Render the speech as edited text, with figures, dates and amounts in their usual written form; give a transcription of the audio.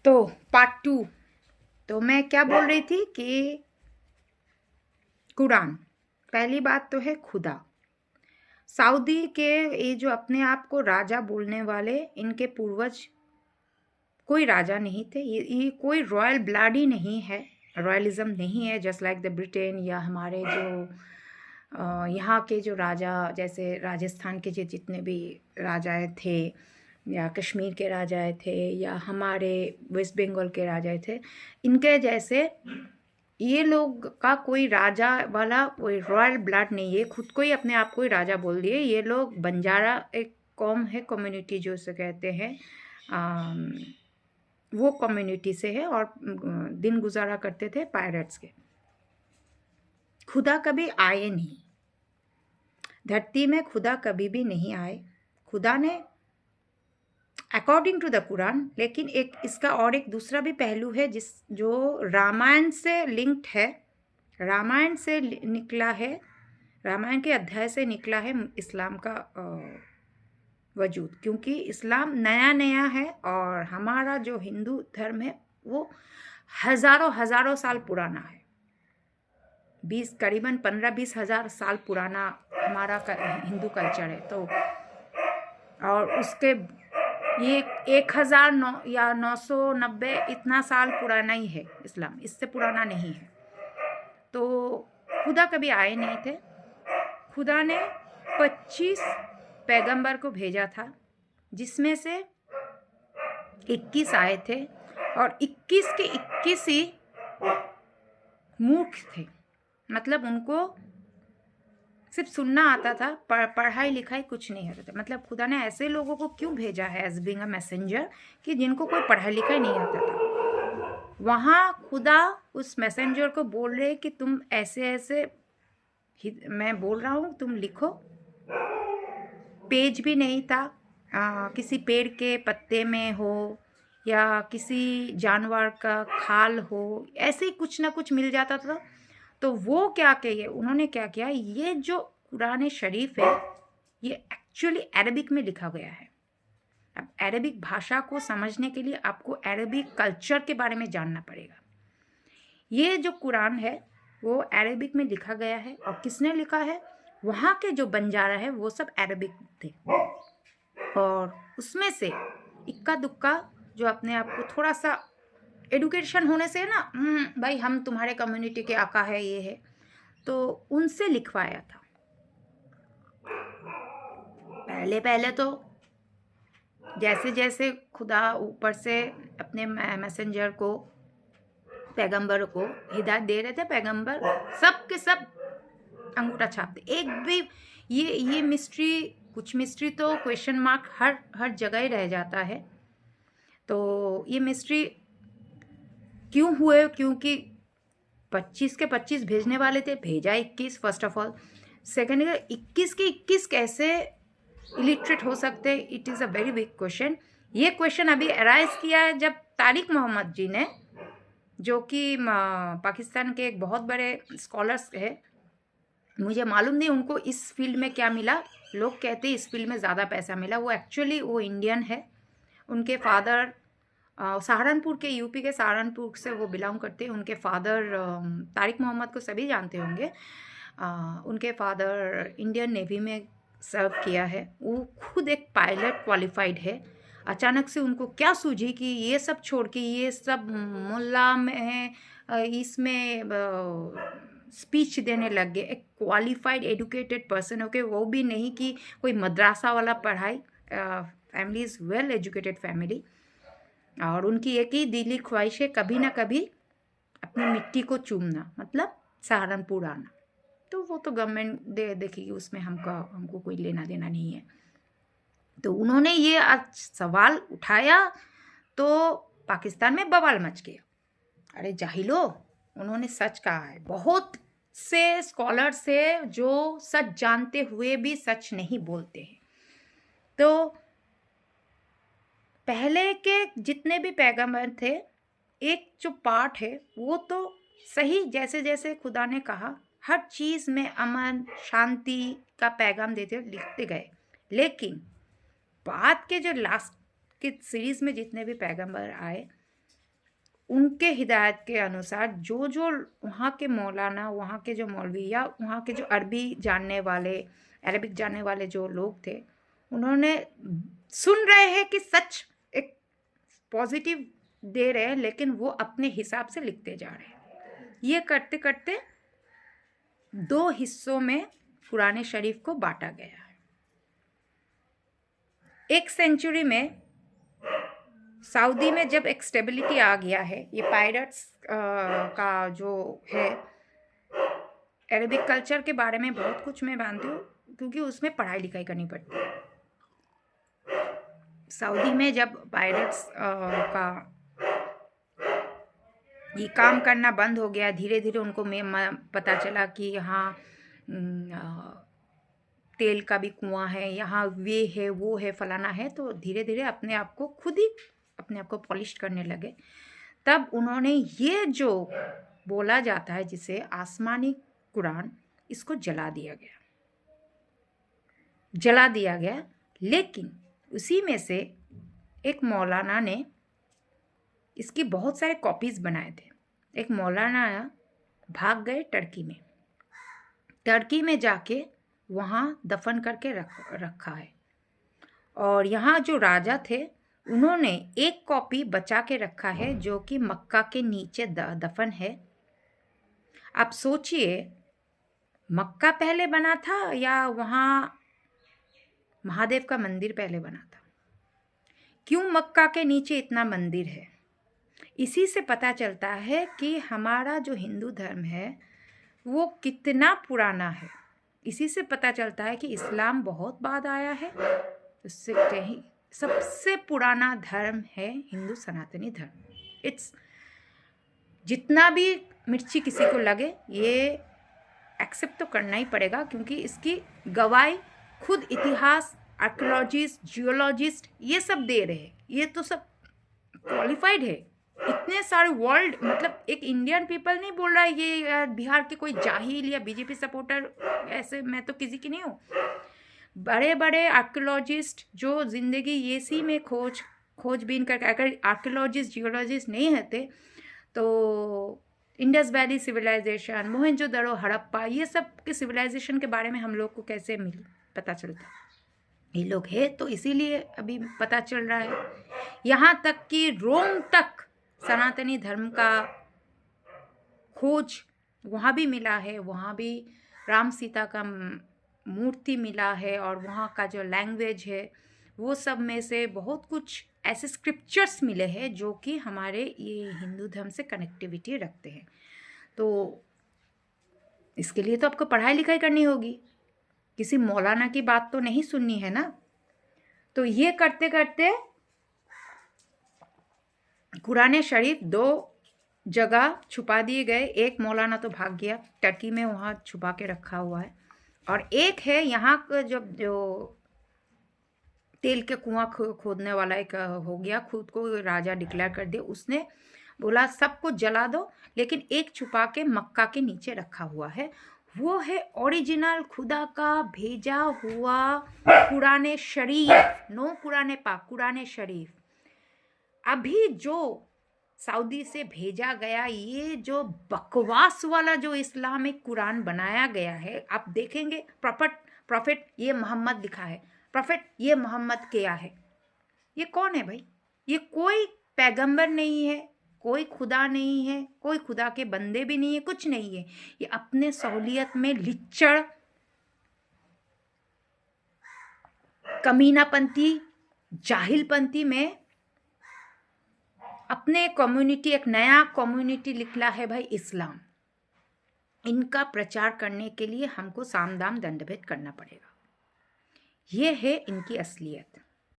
तो पार्ट 2। तो मैं क्या बोल रही थी कि कुरान, पहली बात तो है खुदा। सऊदी के ये जो अपने आप को राजा बोलने वाले, इनके पूर्वज कोई राजा नहीं थे। ये कोई रॉयल ब्लड ही नहीं है, रॉयलिज्म नहीं है, जस्ट लाइक द ब्रिटेन या हमारे जो यहाँ के जो राजा, जैसे राजस्थान के जो जितने भी राजाएं थे, या कश्मीर के राजाएं थे, या हमारे वेस्ट बंगाल के राजाएं थे, इनके जैसे ये लोग का कोई राजा वाला कोई रॉयल ब्लड नहीं है। खुद को ही अपने आप को ही राजा बोल दिए। ये लोग बंजारा एक कौम है, कम्युनिटी जो उसे कहते हैं, वो कम्युनिटी से है और दिन गुजारा करते थे पायरेट्स के। खुदा कभी आए नहीं धरती में, खुदा कभी भी नहीं आए। खुदा ने अकॉर्डिंग टू द कुरान, लेकिन एक इसका और एक दूसरा भी पहलू है जो रामायण से लिंक्ड है, रामायण से निकला है, रामायण के अध्याय से निकला है इस्लाम का वजूद। क्योंकि इस्लाम नया नया है और हमारा जो हिंदू धर्म है वो हज़ारों साल पुराना है। करीबन 15-20 हज़ार साल पुराना हमारा हिंदू कल्चर है। तो और उसके ये 1009 या 990 इतना साल पुराना ही है इस्लाम, इससे पुराना नहीं है। तो खुदा कभी आए नहीं थे। खुदा ने 25 पैगंबर को भेजा था, जिसमें से 21 आए थे और 21 के 21 ही मूर्ख थे। मतलब उनको सिर्फ सुनना आता था, पढ़ाई लिखाई कुछ नहीं आता था। मतलब खुदा ने ऐसे लोगों को क्यों भेजा है एज बीइंग अ मैसेंजर कि जिनको कोई पढ़ाई लिखाई नहीं आता था। वहाँ खुदा उस मैसेंजर को बोल रहे कि तुम ऐसे ऐसे, मैं बोल रहा हूँ तुम लिखो। पेज भी नहीं था, किसी पेड़ के पत्ते में हो या किसी जानवर का खाल हो, ऐसे ही कुछ ना कुछ मिल जाता था। तो वो क्या किए, उन्होंने क्या किया, ये जो कुरान शरीफ है ये एक्चुअली अरबिक में लिखा गया है। अब अरबिक भाषा को समझने के लिए आपको अरबिक कल्चर के बारे में जानना पड़ेगा। ये जो कुरान है वो अरबिक में लिखा गया है। और किसने लिखा है, वहाँ के जो बंजारा है वो सब अरबिक थे। और उसमें से इक्का दुक्का जो अपने आप को थोड़ा सा एडुकेशन होने से ना, भाई हम तुम्हारे कम्युनिटी के आका है, ये है, तो उनसे लिखवाया था। पहले पहले तो जैसे जैसे खुदा ऊपर से अपने मैसेंजर को, पैगंबर को हिदायत दे रहे थे, पैगंबर सब के सब अंगूठा छापते। एक भी ये मिस्ट्री, कुछ मिस्ट्री तो क्वेश्चन मार्क हर जगह ही रह जाता है। तो ये मिस्ट्री क्यों हुए, क्योंकि 25 के 25 भेजने वाले थे, भेजा 21 फर्स्ट ऑफ ऑल। सेकेंड, 21 के 21 कैसे इलिटरेट हो सकते, it is a very big question. ये क्वेश्चन अभी अराइज किया है जब तारिक मोहम्मद जी ने, जो कि पाकिस्तान के एक बहुत बड़े स्कॉलर्स है, मुझे मालूम नहीं उनको इस फील्ड में क्या मिला, लोग कहते हैं इस फील्ड में ज़्यादा पैसा मिला। वो एक्चुअली वो इंडियन है, उनके फादर सहारनपुर के, यूपी के सहारनपुर से वो बिलोंग करते हैं। उनके फादर तारिक मोहम्मद को सभी जानते होंगे, उनके फादर इंडियन नेवी में सर्व किया है। वो खुद एक पायलट क्वालिफाइड है। अचानक से उनको क्या सूझी कि ये सब छोड़ के ये सब मुल्ला में इसमें स्पीच देने लग गए। एक क्वालिफाइड एजुकेटेड पर्सन होके, वो भी नहीं कि कोई मद्रासा वाला पढ़ाई, family is well educated family. और उनकी एक ही दिली ख्वाहिश है कभी ना कभी अपनी मिट्टी को चूमना, मतलब सहारनपुर आना। तो वो तो गवर्नमेंट देखेगी, उसमें हमको कोई लेना देना नहीं है। तो उन्होंने ये आज सवाल उठाया तो पाकिस्तान में बवाल मच गया। अरे जाहिलो, उन्होंने सच कहा है। बहुत से स्कॉलर से जो सच जानते हुए भी सच नहीं बोलते हैं। तो पहले के जितने भी पैगंबर थे, एक जो पार्ट है वो तो सही, जैसे जैसे खुदा ने कहा हर चीज़ में अमन शांति का पैगाम देते लिखते गए। लेकिन बाद के जो लास्ट के सीरीज़ में जितने भी पैगंबर आए, उनके हिदायत के अनुसार जो जो वहाँ के मौलाना, वहाँ के जो मौलवी या वहाँ के जो अरबिक जानने वाले जो लोग थे, उन्होंने सुन रहे हैं कि सच एक पॉजिटिव दे रहे हैं, लेकिन वो अपने हिसाब से लिखते जा रहे हैं। ये करते करते 2 हिस्सों में कुरान शरीफ को बांटा गया है। 1 सेंचुरी में सऊदी में जब एक स्टेबिलिटी आ गया है, ये पायरेट्स का जो है, अरबिक कल्चर के बारे में बहुत कुछ मैं जानती हूँ क्योंकि उसमें पढ़ाई लिखाई करनी पड़ती है। सऊदी में जब पायरेट्स का ये काम करना बंद हो गया, धीरे धीरे उनको पता चला कि यहाँ तेल का भी कुआं है, यहाँ ये है वो है फलाना है, तो धीरे धीरे अपने आप को खुद ही अपने आप को पॉलिश करने लगे। तब उन्होंने ये जो बोला जाता है जिसे आसमानी कुरान, इसको जला दिया गया। लेकिन उसी में से एक मौलाना ने इसकी बहुत सारे कॉपीज बनाए थे। एक मौलाना भाग गए टर्की में जाके वहाँ दफन करके रखा है। और यहाँ जो राजा थे उन्होंने एक कॉपी बचा के रखा है जो कि मक्का के नीचे दफन है। आप सोचिए, मक्का पहले बना था या वहाँ महादेव का मंदिर पहले बना था? क्यों मक्का के नीचे इतना मंदिर है? इसी से पता चलता है कि हमारा जो हिंदू धर्म है वो कितना पुराना है। इसी से पता चलता है कि इस्लाम बहुत बाद आया है। उससे कहीं सबसे पुराना धर्म है हिंदू सनातनी धर्म। इट्स जितना भी मिर्ची किसी को लगे, ये एक्सेप्ट तो करना ही पड़ेगा क्योंकि इसकी गवाही खुद इतिहास, आर्कियोलॉजिस्ट, जियोलॉजिस्ट ये सब दे रहे हैं। ये तो सब क्वालिफाइड है। इतने सारे वर्ल्ड, मतलब एक इंडियन पीपल नहीं बोल रहा है ये बिहार के कोई जाहिल या बीजेपी सपोर्टर, ऐसे मैं तो किसी की नहीं हूँ। बड़े बड़े आर्कियोलॉजिस्ट जो जिंदगी ये सी में खोजबीन करके, अगर आर्कियोलॉजिस्ट जियोलॉजिस्ट नहीं रहते तो Indus valley civilisation, Mohenjodaro, Harappa, ये सब के सिविलाइजेशन के बारे में हम लोग को कैसे पता चलता? ये लोग है तो इसीलिए अभी पता चल रहा है। यहाँ तक कि रोम तक सनातनी धर्म का खोज वहाँ भी मिला है। वहाँ भी राम सीता का मूर्ति मिला है और वहाँ का जो लैंग्वेज है वो सब में से बहुत कुछ ऐसे स्क्रिप्चर्स मिले हैं जो कि हमारे ये हिंदू धर्म से कनेक्टिविटी रखते हैं। तो इसके लिए तो आपको पढ़ाई लिखाई करनी होगी, किसी मौलाना की बात तो नहीं सुननी है ना। तो ये करते करते कुरान शरीफ 2 जगह छुपा दिए गए। एक मौलाना तो भाग गया टर्की में, वहाँ छुपा के रखा हुआ है। और एक है यहाँ का जो तेल के कुआं खोदने वाला एक हो गया, खुद को राजा डिक्लेयर कर दिया। उसने बोला सबको जला दो, लेकिन एक छुपा के मक्का के नीचे रखा हुआ है। वो है ओरिजिनल खुदा का भेजा हुआ कुरान शरीफ, नो कुरान पाक, कुरान शरीफ। अभी जो सऊदी से भेजा गया ये जो बकवास वाला जो इस्लामिक कुरान बनाया गया है, आप देखेंगे प्रॉफिट ये मोहम्मद लिखा है, प्रॉफिट ये मोहम्मद किया है। ये कौन है भाई? ये कोई पैगंबर नहीं है, कोई खुदा नहीं है, कोई खुदा के बंदे भी नहीं है, कुछ नहीं है। ये अपने सहूलियत में लिच्चड़, कमीनापंथी, जाहिलपंथी में अपने कम्युनिटी, एक नया कम्युनिटी निकला है भाई इस्लाम। इनका प्रचार करने के लिए हमको साम दाम दंड भेद करना पड़ेगा। ये है इनकी असलियत।